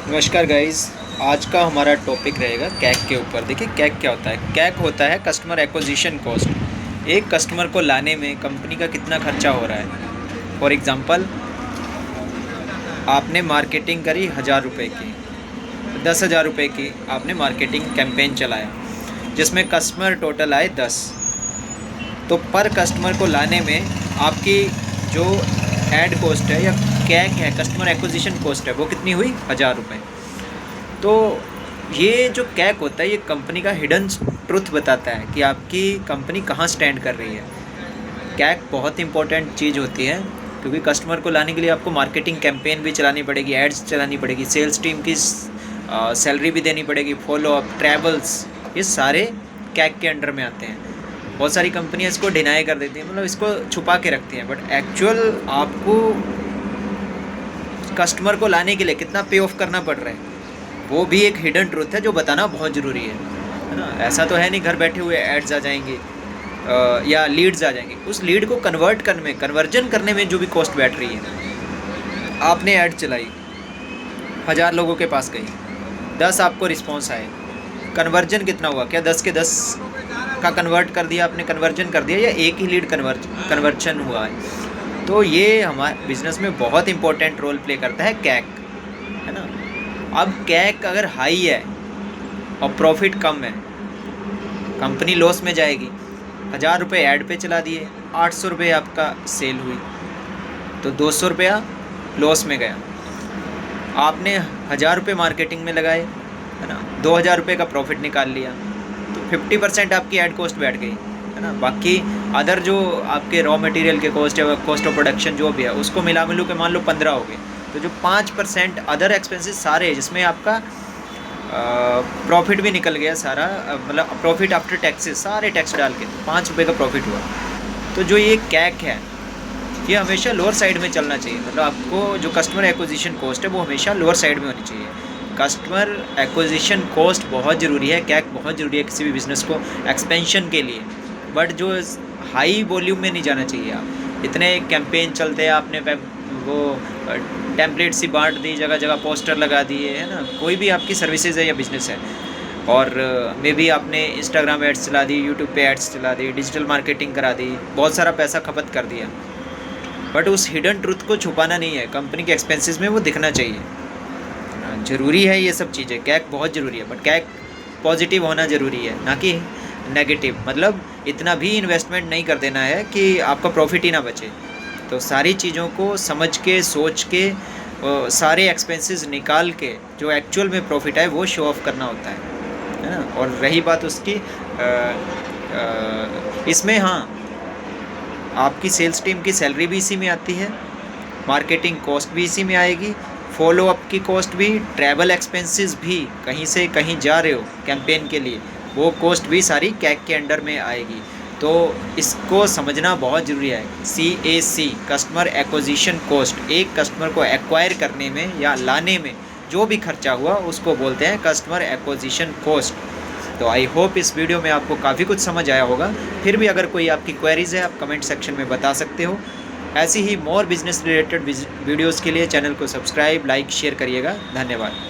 नमस्कार गाइस। आज का हमारा टॉपिक रहेगा कैक के ऊपर। देखिए कैक क्या होता है। कैक होता है कस्टमर एक्विजिशन कॉस्ट। एक कस्टमर को लाने में कंपनी का कितना खर्चा हो रहा है। फॉर एग्ज़ाम्पल, आपने मार्केटिंग करी 1,000 रुपये की, 10,000 रुपये की आपने मार्केटिंग कैंपेन चलाया जिसमें कस्टमर टोटल आए 10। तो पर कस्टमर को लाने में आपकी जो ऐड कॉस्ट है या कैक है, कस्टमर एक्विजिशन कॉस्ट है, वो कितनी हुई? 1,000 रुपये। तो ये जो कैक होता है ये कंपनी का हिडन ट्रुथ बताता है कि आपकी कंपनी कहाँ स्टैंड कर रही है। कैक बहुत इंपॉर्टेंट चीज़ होती है क्योंकि कस्टमर को लाने के लिए आपको मार्केटिंग कैंपेन भी चलानी पड़ेगी, एड्स चलानी पड़ेगी, सेल्स टीम की सैलरी भी देनी पड़ेगी, फॉलोअप, ट्रैवल्स, ये सारे कैक के अंडर में आते हैं। बहुत सारी कंपनियां इसको डिनाई कर देती हैं, मतलब इसको छुपा के रखती हैं, बट एक्चुअल आपको कस्टमर को लाने के लिए कितना पे ऑफ करना पड़ रहा है वो भी एक हिडन ट्रुथ है जो बताना बहुत ज़रूरी है ना। ऐसा तो है नहीं घर बैठे हुए एड्स आ जाएंगे या लीड्स आ जाएंगे। उस लीड को कन्वर्ट करने में, कन्वर्जन करने में जो भी कॉस्ट बैठ रही है। आपने ऐड चलाई, 1,000 लोगों के पास गई, 10 आपको रिस्पॉन्स आए, कन्वर्जन कितना हुआ? क्या 10 के 10 का कन्वर्ट कर दिया आपने, कन्वर्जन कर दिया, या एक ही लीड कन्वर्जन हुआ है? तो ये हमारे बिज़नेस में बहुत इंपॉर्टेंट रोल प्ले करता है कैक, है ना। अब कैक अगर हाई है और प्रॉफिट कम है, कंपनी लॉस में जाएगी। 1,000 रुपये ऐड पे चला दिए, 800 रुपये आपका सेल हुई, तो 200 रुपया लॉस में गया। आपने 1,000 रुपये मार्केटिंग में लगाए, है ना, 2,000 रुपये का प्रॉफिट निकाल लिया, तो 50% आपकी ऐड कॉस्ट बैठ गई, है ना। बाकी अदर जो आपके रॉ मटेरियल के कॉस्ट है, कॉस्ट ऑफ प्रोडक्शन जो भी है, उसको मिला मिलू के मान लो 15 हो गए, तो जो 5% अदर एक्सपेंसेस सारे, जिसमें आपका प्रॉफिट भी निकल गया सारा, मतलब प्रॉफिट आफ्टर टैक्सेस, सारे टैक्स डाल के 5 रुपये का प्रॉफिट हुआ। तो जो ये कैक है ये हमेशा लोअर साइड में चलना चाहिए। मतलब आपको जो कस्टमर एक्विजिशन कॉस्ट है वो हमेशा लोअर साइड में होनी चाहिए। कस्टमर एक्विजिशन कॉस्ट बहुत ज़रूरी है, कैक बहुत ज़रूरी है किसी भी बिज़नेस को एक्सपेंशन के लिए, बट जो हाई वॉल्यूम में नहीं जाना चाहिए। आप इतने कैंपेन चलते हैं, आपने वो टेम्पलेट सी बांट दी, जगह जगह पोस्टर लगा दिए, है ना। कोई भी आपकी सर्विसेज है या बिज़नेस है, और मे भी आपने इंस्टाग्राम एड्स चला दी, यूट्यूब पे एड्स चला दी, डिजिटल मार्केटिंग करा दी, बहुत सारा पैसा खपत कर दिया, बट उस हिडन ट्रुथ को छुपाना नहीं है। कंपनी के एक्सपेंसेस में वो दिखना चाहिए। ज़रूरी है ये सब चीज़ें, कैक बहुत ज़रूरी है, बट कैक पॉजिटिव होना ज़रूरी है, ना कि नेगेटिव। मतलब इतना भी इन्वेस्टमेंट नहीं कर देना है कि आपका प्रॉफिट ही ना बचे। तो सारी चीज़ों को समझ के, सोच के, सारे एक्सपेंसेस निकाल के जो एक्चुअल में प्रॉफिट है वो शो ऑफ करना होता है ना। और रही बात उसकी इसमें, हाँ, आपकी सेल्स टीम की सैलरी भी इसी में आती है, मार्केटिंग कॉस्ट भी इसी में आएगी, फॉलोअप की कॉस्ट भी, ट्रैवल एक्सपेंसेस भी, कहीं से कहीं जा रहे हो कैंपेन के लिए, वो कॉस्ट भी सारी कैक के अंडर में आएगी। तो इसको समझना बहुत ज़रूरी है। CAC, कस्टमर एक्विजिशन कॉस्ट, एक कस्टमर को एक्वायर करने में या लाने में जो भी खर्चा हुआ उसको बोलते हैं कस्टमर एक्विजिशन कॉस्ट। तो आई होप इस वीडियो में आपको काफ़ी कुछ समझ आया होगा। फिर भी अगर कोई आपकी क्वेरीज़ है आप कमेंट सेक्शन में बता सकते हो। ऐसी ही मोर बिजनेस रिलेटेड वीडियोज़ के लिए चैनल को सब्सक्राइब, लाइक, शेयर करिएगा। धन्यवाद।